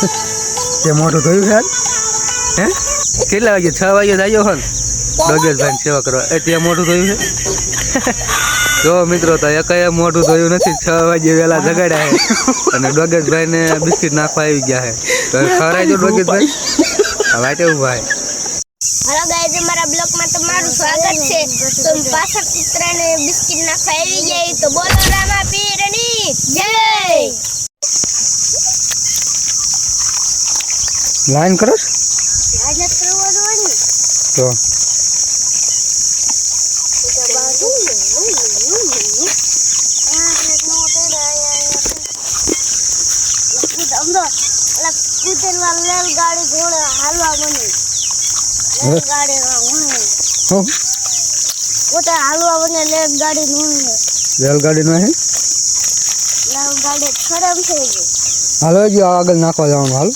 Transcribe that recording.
તે મોટું થયું છે હે કેટલા વાગે 6 વાગે આવ્યો હન ડોગેશભાઈ સેવા કરવા એ તે મોટું થયું છે જો મિત્રો તો એકાએ મોટું થયું નથી 6 વાગે વહેલા જગાડ્યા છે અને ડોગેશભાઈ ને બિસ્કિટ નાખવા આવી ગયા છે તો ખવડાવજો ડોગેશભાઈ વાટે ઉભા છે हेलो गाइस हमारा ब्लॉग में तुम्हारा स्वागत है तुम पासर कुतरा ने बिस्किट ना खाई गई तो बोलो रामा पीरनी जय લાઈન કરો આજે કરવાનું તો गाड़ी घोड़ा हलवा बनी गाड़ी હું वो तो हलवा बने लेट गाड़ी नहीं રેલગાડી નો હે गाड़ी खराब થઈ ગઈ હાલો જો આગળ નાખવા જવાનું હાલ